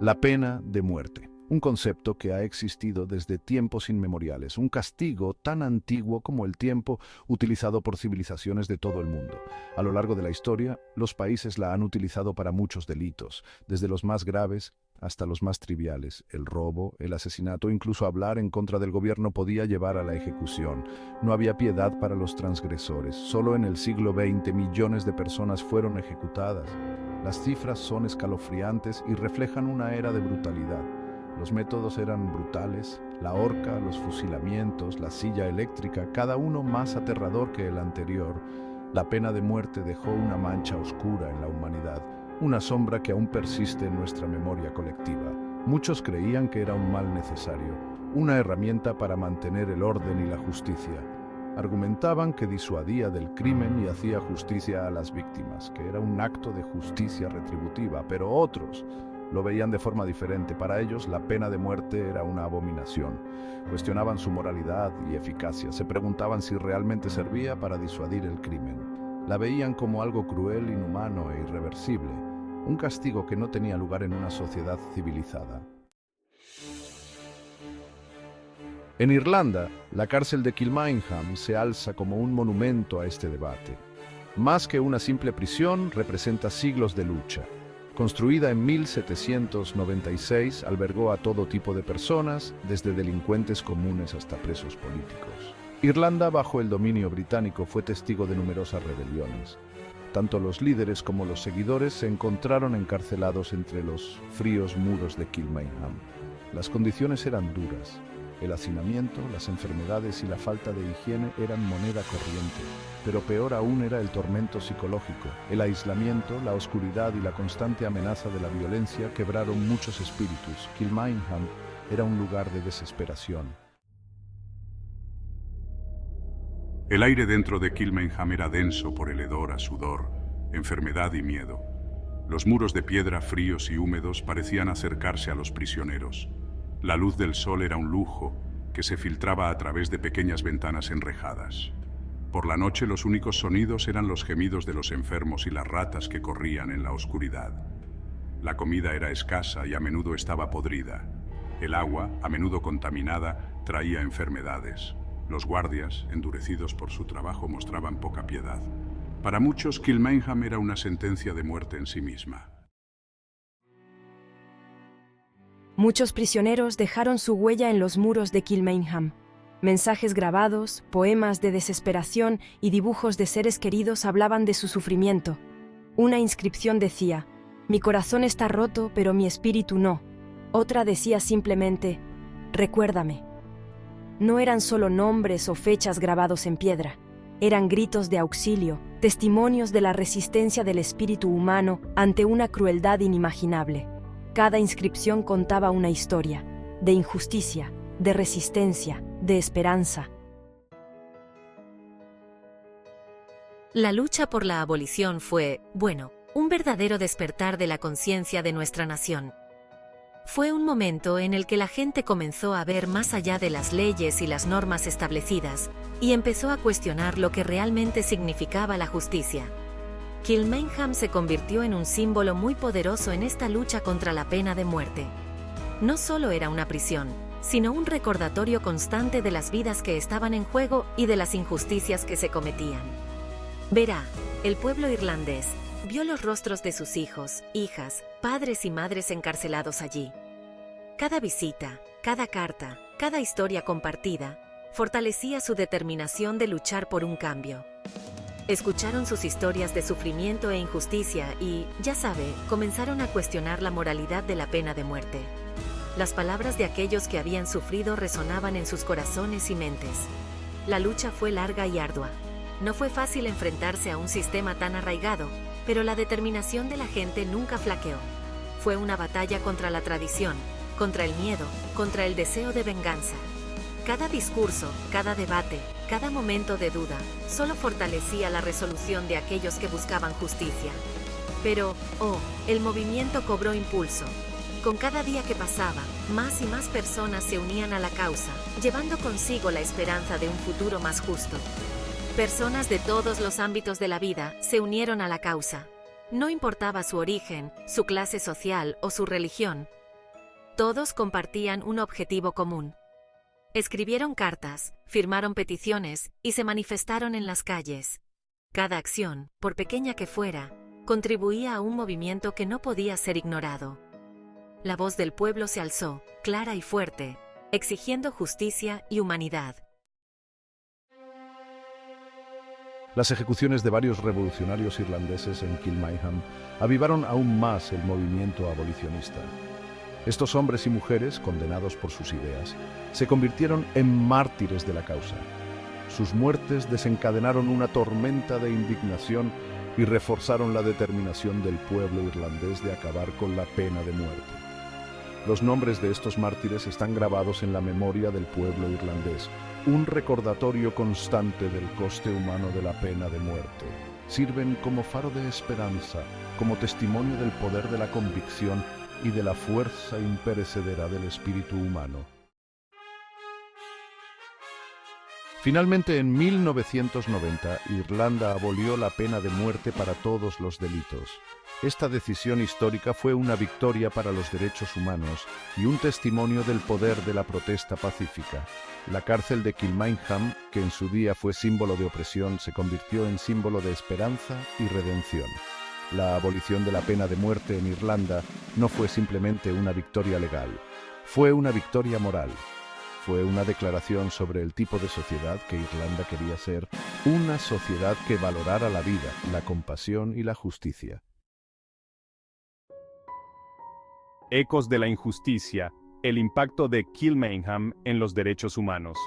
La pena de muerte, un concepto que ha existido desde tiempos inmemoriales, un castigo tan antiguo como el tiempo, utilizado por civilizaciones de todo el mundo. A lo largo de la historia, los países la han utilizado para muchos delitos, desde los más graves hasta los más triviales. El robo, el asesinato, incluso hablar en contra del gobierno podía llevar a la ejecución. No había piedad para los transgresores. Solo en el siglo XX millones de personas fueron ejecutadas. Las cifras son escalofriantes y reflejan una era de brutalidad. Los métodos eran brutales: la horca, los fusilamientos, la silla eléctrica, cada uno más aterrador que el anterior. La pena de muerte dejó una mancha oscura en la humanidad, una sombra que aún persiste en nuestra memoria colectiva. Muchos creían que era un mal necesario, una herramienta para mantener el orden y la justicia. Argumentaban que disuadía del crimen y hacía justicia a las víctimas, que era un acto de justicia retributiva, pero otros lo veían de forma diferente. Para ellos, la pena de muerte era una abominación. Cuestionaban su moralidad y eficacia. Se preguntaban si realmente servía para disuadir el crimen. La veían como algo cruel, inhumano e irreversible, un castigo que no tenía lugar en una sociedad civilizada. En Irlanda, la cárcel de Kilmainham se alza como un monumento a este debate. Más que una simple prisión, representa siglos de lucha. Construida en 1796, albergó a todo tipo de personas, desde delincuentes comunes hasta presos políticos. Irlanda, bajo el dominio británico, fue testigo de numerosas rebeliones. Tanto los líderes como los seguidores se encontraron encarcelados entre los fríos muros de Kilmainham. Las condiciones eran duras. El hacinamiento, las enfermedades y la falta de higiene eran moneda corriente, pero peor aún era el tormento psicológico. El aislamiento, la oscuridad y la constante amenaza de la violencia quebraron muchos espíritus. Kilmainham era un lugar de desesperación. El aire dentro de Kilmainham era denso por el hedor a sudor, enfermedad y miedo. Los muros de piedra fríos y húmedos parecían acercarse a los prisioneros. La luz del sol era un lujo que se filtraba a través de pequeñas ventanas enrejadas. Por la noche los únicos sonidos eran los gemidos de los enfermos y las ratas que corrían en la oscuridad. La comida era escasa y a menudo estaba podrida. El agua, a menudo contaminada, traía enfermedades. Los guardias, endurecidos por su trabajo, mostraban poca piedad. Para muchos, Kilmainham era una sentencia de muerte en sí misma. Muchos prisioneros dejaron su huella en los muros de Kilmainham. Mensajes grabados, poemas de desesperación y dibujos de seres queridos hablaban de su sufrimiento. Una inscripción decía: «Mi corazón está roto, pero mi espíritu no». Otra decía simplemente: «Recuérdame». No eran solo nombres o fechas grabados en piedra. Eran gritos de auxilio, testimonios de la resistencia del espíritu humano ante una crueldad inimaginable. Cada inscripción contaba una historia, de injusticia, de resistencia, de esperanza. La lucha por la abolición fue, un verdadero despertar de la conciencia de nuestra nación. Fue un momento en el que la gente comenzó a ver más allá de las leyes y las normas establecidas y empezó a cuestionar lo que realmente significaba la justicia. Kilmainham se convirtió en un símbolo muy poderoso en esta lucha contra la pena de muerte. No solo era una prisión, sino un recordatorio constante de las vidas que estaban en juego y de las injusticias que se cometían. Verá, el pueblo irlandés vio los rostros de sus hijos, hijas, padres y madres encarcelados allí. Cada visita, cada carta, cada historia compartida, fortalecía su determinación de luchar por un cambio. Escucharon sus historias de sufrimiento e injusticia y, ya sabe, comenzaron a cuestionar la moralidad de la pena de muerte. Las palabras de aquellos que habían sufrido resonaban en sus corazones y mentes. La lucha fue larga y ardua. No fue fácil enfrentarse a un sistema tan arraigado, pero la determinación de la gente nunca flaqueó. Fue una batalla contra la tradición, contra el miedo, contra el deseo de venganza. Cada discurso, cada debate, cada momento de duda, solo fortalecía la resolución de aquellos que buscaban justicia. Pero, el movimiento cobró impulso. Con cada día que pasaba, más y más personas se unían a la causa, llevando consigo la esperanza de un futuro más justo. Personas de todos los ámbitos de la vida se unieron a la causa. No importaba su origen, su clase social o su religión, Todos compartían un objetivo común. Escribieron cartas, firmaron peticiones y se manifestaron en las calles. Cada acción, por pequeña que fuera, contribuía a un movimiento que no podía ser ignorado. La voz del pueblo se alzó, clara y fuerte, exigiendo justicia y humanidad. Las ejecuciones de varios revolucionarios irlandeses en Kilmainham avivaron aún más el movimiento abolicionista. Estos hombres y mujeres, condenados por sus ideas, se convirtieron en mártires de la causa. Sus muertes desencadenaron una tormenta de indignación y reforzaron la determinación del pueblo irlandés de acabar con la pena de muerte. Los nombres de estos mártires están grabados en la memoria del pueblo irlandés, un recordatorio constante del coste humano de la pena de muerte. Sirven como faro de esperanza, como testimonio del poder de la convicción y de la fuerza imperecedera del espíritu humano. Finalmente, en 1990, Irlanda abolió la pena de muerte para todos los delitos. Esta decisión histórica fue una victoria para los derechos humanos y un testimonio del poder de la protesta pacífica. La cárcel de Kilmainham, que en su día fue símbolo de opresión, se convirtió en símbolo de esperanza y redención. La abolición de la pena de muerte en Irlanda no fue simplemente una victoria legal, fue una victoria moral. Fue una declaración sobre el tipo de sociedad que Irlanda quería ser, una sociedad que valorara la vida, la compasión y la justicia. Ecos de la injusticia, el impacto de Kilmainham en los derechos humanos.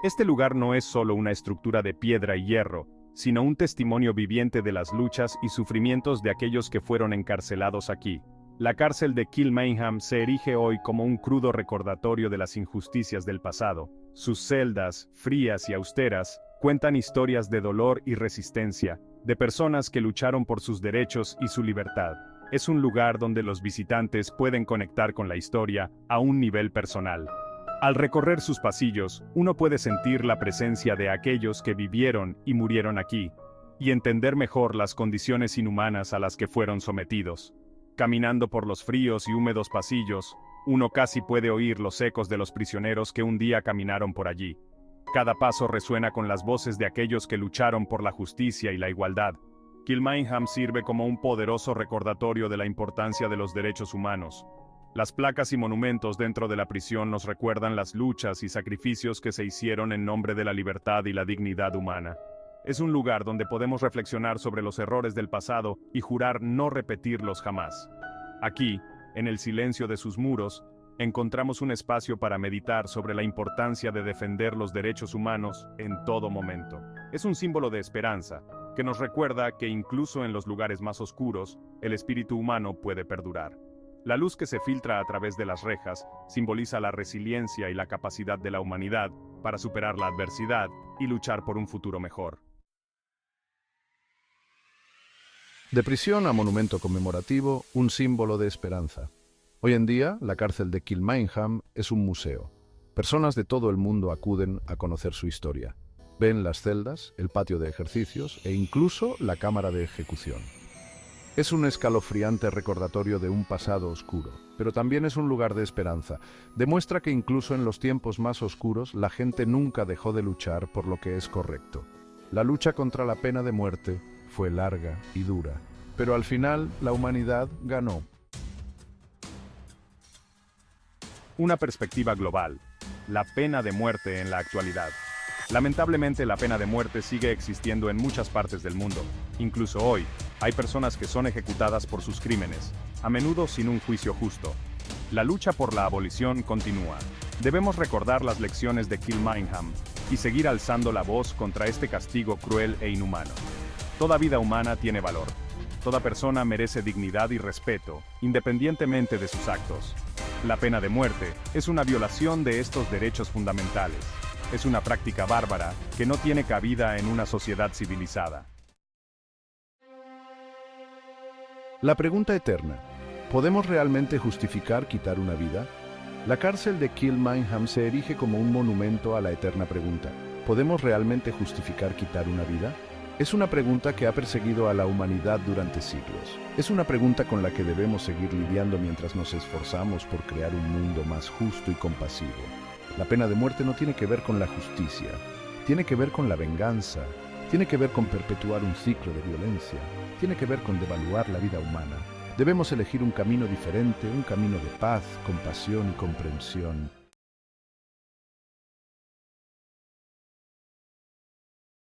Este lugar no es solo una estructura de piedra y hierro, sino un testimonio viviente de las luchas y sufrimientos de aquellos que fueron encarcelados aquí. La cárcel de Kilmainham se erige hoy como un crudo recordatorio de las injusticias del pasado. Sus celdas, frías y austeras, cuentan historias de dolor y resistencia, de personas que lucharon por sus derechos y su libertad. Es un lugar donde los visitantes pueden conectar con la historia a un nivel personal. Al recorrer sus pasillos, uno puede sentir la presencia de aquellos que vivieron y murieron aquí, y entender mejor las condiciones inhumanas a las que fueron sometidos. Caminando por los fríos y húmedos pasillos, uno casi puede oír los ecos de los prisioneros que un día caminaron por allí. Cada paso resuena con las voces de aquellos que lucharon por la justicia y la igualdad. Kilmainham sirve como un poderoso recordatorio de la importancia de los derechos humanos. Las placas y monumentos dentro de la prisión nos recuerdan las luchas y sacrificios que se hicieron en nombre de la libertad y la dignidad humana. Es un lugar donde podemos reflexionar sobre los errores del pasado y jurar no repetirlos jamás. Aquí, en el silencio de sus muros, encontramos un espacio para meditar sobre la importancia de defender los derechos humanos en todo momento. Es un símbolo de esperanza, que nos recuerda que incluso en los lugares más oscuros, el espíritu humano puede perdurar. La luz que se filtra a través de las rejas simboliza la resiliencia y la capacidad de la humanidad para superar la adversidad y luchar por un futuro mejor. De prisión a monumento conmemorativo, un símbolo de esperanza. Hoy en día, la cárcel de Kilmainham es un museo. Personas de todo el mundo acuden a conocer su historia. Ven las celdas, el patio de ejercicios e incluso la cámara de ejecución. Es un escalofriante recordatorio de un pasado oscuro, pero también es un lugar de esperanza. Demuestra que incluso en los tiempos más oscuros, la gente nunca dejó de luchar por lo que es correcto. La lucha contra la pena de muerte fue larga y dura, pero al final la humanidad ganó. Una perspectiva global. La pena de muerte en la actualidad. Lamentablemente, la pena de muerte sigue existiendo en muchas partes del mundo. Incluso hoy, hay personas que son ejecutadas por sus crímenes, a menudo sin un juicio justo. La lucha por la abolición continúa. Debemos recordar las lecciones de Kilmainham y seguir alzando la voz contra este castigo cruel e inhumano. Toda vida humana tiene valor. Toda persona merece dignidad y respeto, independientemente de sus actos. La pena de muerte es una violación de estos derechos fundamentales. Es una práctica bárbara que no tiene cabida en una sociedad civilizada. La pregunta eterna: ¿podemos realmente justificar quitar una vida? La cárcel de Kilmainham se erige como un monumento a la eterna pregunta: ¿podemos realmente justificar quitar una vida? Es una pregunta que ha perseguido a la humanidad durante siglos. Es una pregunta con la que debemos seguir lidiando mientras nos esforzamos por crear un mundo más justo y compasivo. La pena de muerte no tiene que ver con la justicia, tiene que ver con la venganza, tiene que ver con perpetuar un ciclo de violencia, tiene que ver con devaluar la vida humana. Debemos elegir un camino diferente, un camino de paz, compasión y comprensión.